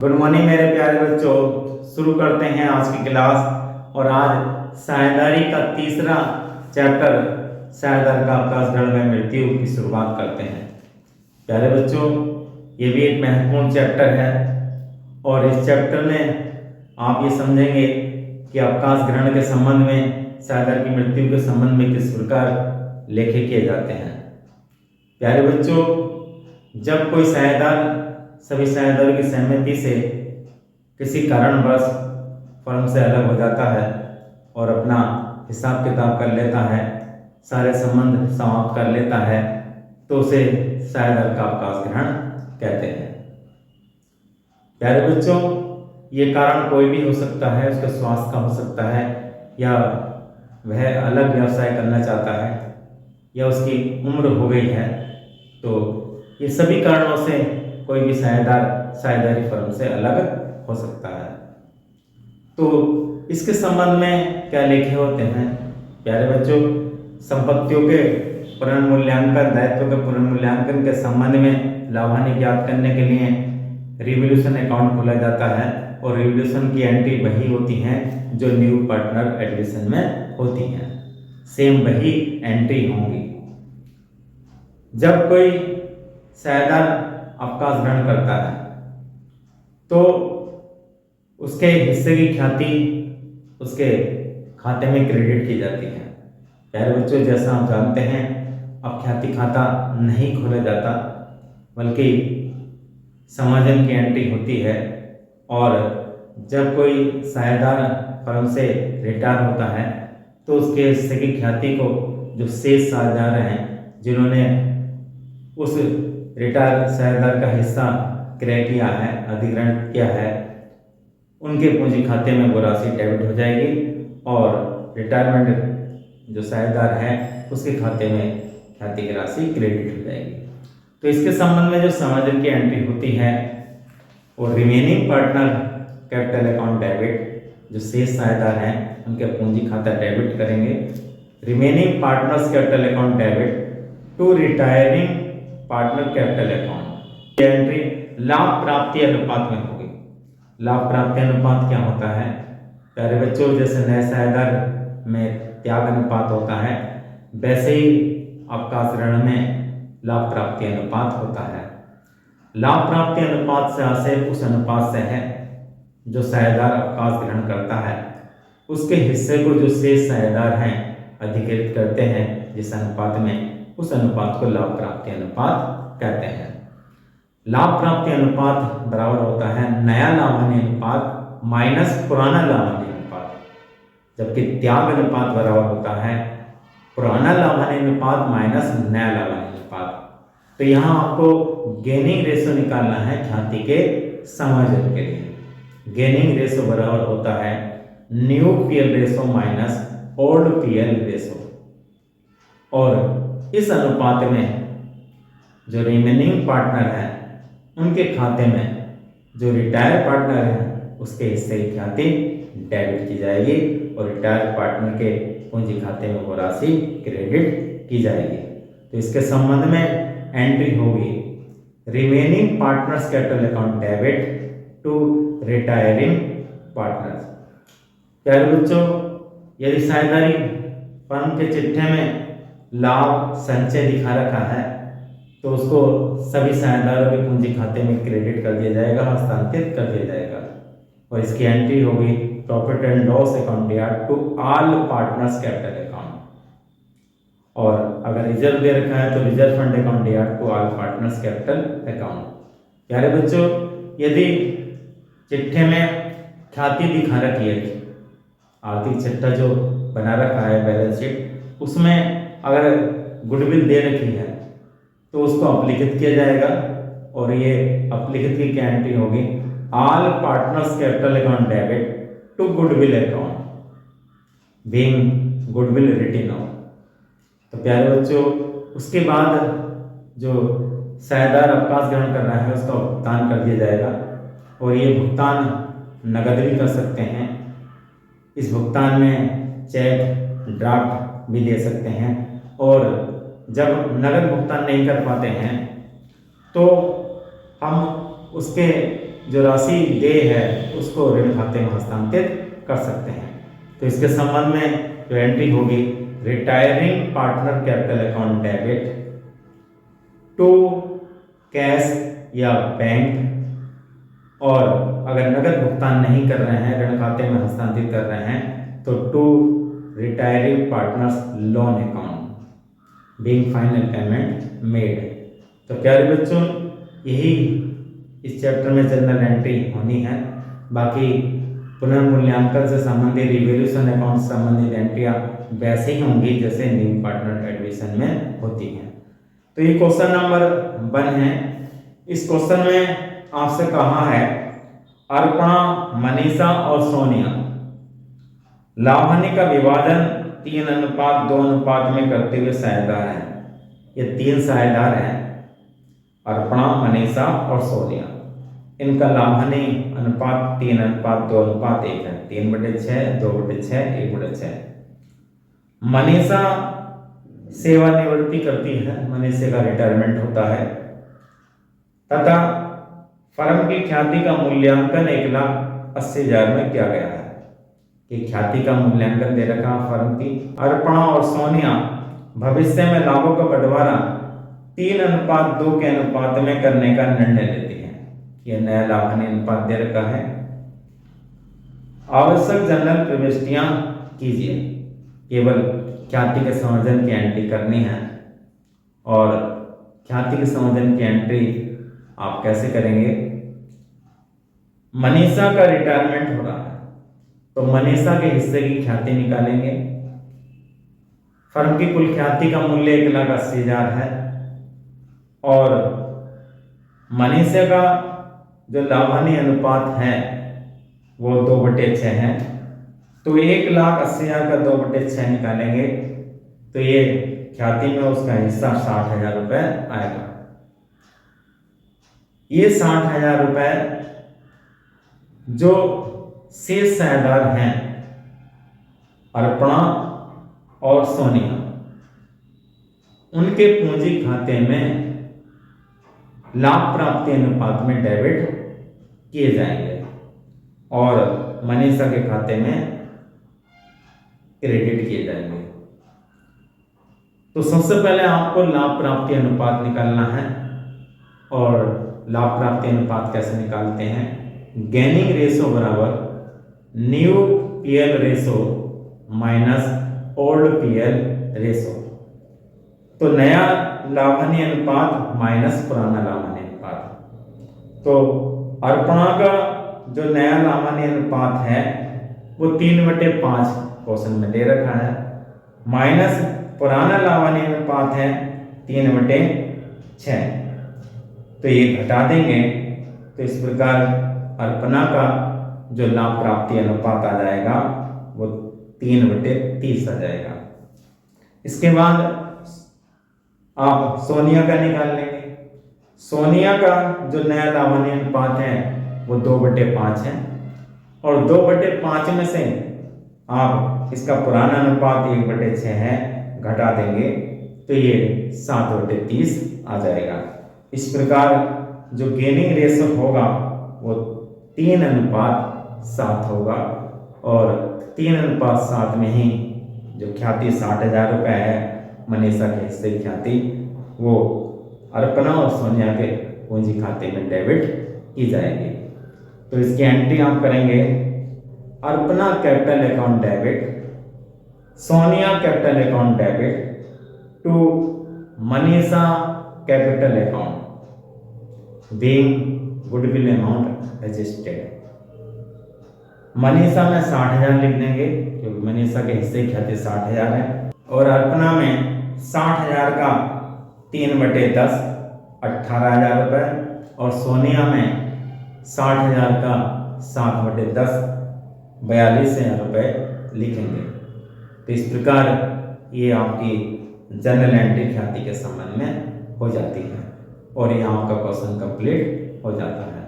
Good morning मेरे प्यारे बच्चों। शुरू करते हैं आज की क्लास। और आज साझेदारी का तीसरा चैप्टर साझेदार का अवकाश में मृत्यु की शुरुआत करते हैं। प्यारे बच्चों, ये भी एक महत्वपूर्ण चैप्टर है और इस चैप्टर में आप ये समझेंगे कि अवकाश ग्रहण के संबंध में साझेदार की मृत्यु के संबंध में किस प्रकार लेखे किए जाते हैं। प्यारे बच्चों, जब कोई साझेदार सभी साझेदारों की सहमति से किसी कारणवश फर्म से अलग हो जाता है और अपना हिसाब किताब कर लेता है, सारे संबंध समाप्त कर लेता है, तो उसे साझेदार का अवकाश ग्रहण कहते हैं। प्यारे बच्चों, ये कारण कोई भी हो सकता है, उसके स्वास्थ्य का हो सकता है, या वह अलग व्यवसाय करना चाहता है, या उसकी उम्र हो गई है। तो ये सभी कारणों से कोई भी साझेदार साझेदारी फर्म से अलग हो सकता है। तो इसके संबंध में क्या लिखे होते हैं? प्यारे बच्चों, संपत्तियों के पुनर्मूल्यांकन, दायित्व के पुनर्मूल्यांकन के संबंध में लाभ हानि ज्ञात करने के लिए रिवोल्यूशन अकाउंट खोला जाता है और रिवोल्यूशन की एंट्री वही होती हैं जो न्यू पार्टनर एडमिशन में होती हैं। सेम वही एंट्री होंगी। जब कोई साझेदार अवकाश ग्रहण करता है तो उसके हिस्से की ख्याति उसके खाते में क्रेडिट की जाती है। प्यारे बच्चों, जैसा आप जानते हैं, अब ख्याति खाता नहीं खोला जाता, बल्कि समाजन की एंट्री होती है। और जब कोई साझेदार फर्म से रिटायर होता है तो उसके हिस्से की ख्याति को जो शेष साझेदार हैं, जिन्होंने उस रिटायर साझेदार का हिस्सा क्रय किया है, अधिग्रहण किया है, उनके पूंजी खाते में वो राशि डेबिट हो जाएगी और रिटायरमेंट जो साझेदार है उसके खाते में ख्याति की राशि क्रेडिट हो जाएगी। तो इसके संबंध में जो समाजन की एंट्री होती है वो remaining partner capital account debit, जो शेष साझेदार हैं उनके पूंजी खाता डेबिट करेंगे। Remaining partners capital account debit to retiring partner capital account. Entry लाभ प्राप्ति अनुपात में होगी। लाभ प्राप्ति अनुपात क्या होता है? प्यारे बच्चों, जैसे नए साझेदार में त्याग अनुपात होता है, वैसे ही अवकाश ग्रहण में लाभ प्राप्ति अनुपात होता है। लाभ प्राप्ति अनुपात से आशय उस अनुपात से है जो साझेदार अवकाश ग्रहण करता है उसके हिस्से को जो शेष साझेदार हैं अधिकृत करते हैं जिस अनुपात में, उस अनुपात को लाभ प्राप्ति अनुपात कहते हैं। लाभ प्राप्ति अनुपात बराबर होता है नया लाभ हानि अनुपात माइनस पुराना लाभ हानि अनुपात, जबकि त्याग अनुपात बराबर होता है पुराना लाभ हानि अनुपात माइनस नया लाभ हानि अनुपात। तो यहाँ आपको गेनिंग रेशो निकालना है ख्याति के समायोजन के लिए। गेनिंग रेशो बराबर होता है new PL ratio minus old PL ratio. और इस अनुपात में जो रिमेनिंग पार्टनर है उनके खाते में जो रिटायर पार्टनर है उसके हिस्से की ख्याति डेबिट की जाएगी और रिटायर पार्टनर के पूंजी खाते में वो राशि क्रेडिट की जाएगी। तो इसके संबंध में एंट्री होगी remaining partners capital account debit to retiring partners. प्यारे बच्चों, यदि साझेदारी फर्म के चिट्ठे में लाभ संचय दिखा रखा है तो उसको सभी साझेदारों के पूंजी खाते में क्रेडिट कर दिया जाएगा, हस्तांतरित कर दिया जाएगा। और इसकी एंट्री होगी profit and loss account to all partners capital account. और अगर रिजर्व दे रखा है तो reserve fund account to all partners capital account. प्यारे बच्चों, यदि चिट्ठे में ख्याति दिखा रखी है, आर्थिक चिट्ठा जो बना रखा है बैलेंस शीट, उसमें अगर गुडविल दे रखी है तो उसको अपलिखित किया जाएगा। और ये अपलिखित की क्या एंट्री होगी? All partners capital account debit to goodwill account being goodwill written off. तो प्यारे बच्चों, उसके बाद जो साझेदार अवकाश ग्रहण कर रहा है उसका भुगतान कर दिया जाएगा। और ये भुगतान नगद भी कर सकते हैं। इस भुगतान में चेक, ड्राफ्ट भी दे सकते हैं। और जब नगद भुगतान नहीं कर पाते हैं तो हम उसके जो राशि देय है उसको ऋण खाते में हस्तांतरित कर सकते हैं। तो इसके संबंध में जो एंट्री होगी, retiring partner capital account debit to cash या बैंक, और अगर नगद भुगतान नहीं कर रहे हैं, ऋण खाते में हस्तांतरित कर रहे हैं, तो to retiring partners loan account being final payment made. तो प्यारे बच्चों, यही इस चैप्टर में जनरल एंट्री होनी है। बाकी पुनर्मूल्यांकन से संबंधित, रिवैल्यूएशन अकाउंट से संबंधित एंट्रियां वैसे ही होंगी जैसे न्यू पार्टनर एडमिशन में होती हैं। तो ये क्वेश्चन नंबर 1 है। इस क्वेश्चन में आपसे कहा है अर्पणा, मनीषा और सोनिया लाभ हानि का विभाजन 3:2 में करते हुए साझेदार हैं। ये 3 साझेदार हैं, अर्पणा, मनीषा और सोनिया। इनका लाभ हानि अनुपात 3:2:1 है। 3/6, 2/6, 1/6। मनीषा सेवानिवृत्ति करती है, मनीषा का रिटायरमेंट होता है, तथा फर्म की ख्याति का मूल्यांकन 1,80,000 में किया गया है। कि ख्याति का मूल्यांकन दे रखा फर्म की। अर्पणा और सोनिया भविष्य में लाभों का बंटवारा 3:2 के अनुपात में करने का निर्णय लेती है। यह नया लाभ हानि अनुपात दे रखा है। आवश्यक जनरल प्रविष्टियां कीजिए। केवल ख्याति के संवर्धन की एंट्री करनी है, और ख्याति के संवर्धन की एंट्री आप कैसे करेंगे? मनीषा का रिटायरमेंट हो रहा है, तो मनीषा के हिस्से की ख्याति निकालेंगे। फर्म की कुल ख्याति का मूल्य 1,80,000 है, और मनीषा का जो लाभ हानि अनुपात है वो 2/6 है। तो 1,80,000 का 2/6 निकालेंगे, तो ये ख्याति में उसका हिस्सा 60,000 रुपये आएगा। ये 60,000 रुपये जो शेष साझेदार हैं, अर्पणा और सोनिया, उनके पूंजी खाते में लाभ प्राप्ति अनुपात में डेबिट किए जाएंगे, और मनीषा के खाते में क्रेडिट किए जाएंगे। तो सबसे पहले आपको लाभ प्राप्ति अनुपात निकालना है, और लाभ प्राप्ति अनुपात कैसे निकालते हैं? गेनिंग रेशो बराबर new PL ratio minus old PL ratio. तो नया लाभ हानि अनुपात माइनस पुराना लाभ हानि अनुपात। तो अर्पणा का जो नया लाभ हानि अनुपात है वो 3/5 क्वेश्चन में दे रखा है, माइनस पुराना लाभ हानि अनुपात है 3/6। तो ये घटा देंगे, तो इस प्रकार अर्पणा का जो लाभ प्राप्ति अनुपात आ जाएगा वो 3/30 आ जाएगा। इसके बाद आप सोनिया का निकाल लेंगे। सोनिया का जो नया लाभ हानि अनुपात है वो 2/5 है, और 2/5 में से आप इसका पुराना अनुपात 1/6 है, घटा देंगे, तो ये 7/30 आ जाएगा। इस प्रकार जो गेनिंग रेशो होगा वो 3:7 होगा, और 3:7 में ही जो ख्याति 60,000 रुपये है मनीषा के हिस्से की ख्याति, वो अर्पणा और सोनिया के पूंजी खाते में डेबिट की जाएगी। तो इसकी एंट्री आप करेंगे, Arpana capital account debit, Sonia capital account debit to Manisha capital account being goodwill amount registered. Manisha में 60,000 लिख देंगे, क्योंकि मनीषा के हिस्से की ख्याति 60,000 है, और अर्पणा में 60,000 का 3/10 18,000 रुपये, और सोनिया में 60,000 का 7/10 42,000 रुपये लिखेंगे। तो इस प्रकार ये आपकी जनरल एंट्री ख्याति के संबंध में हो जाती है, और ये आपका क्वेश्चन कंप्लीट हो जाता है।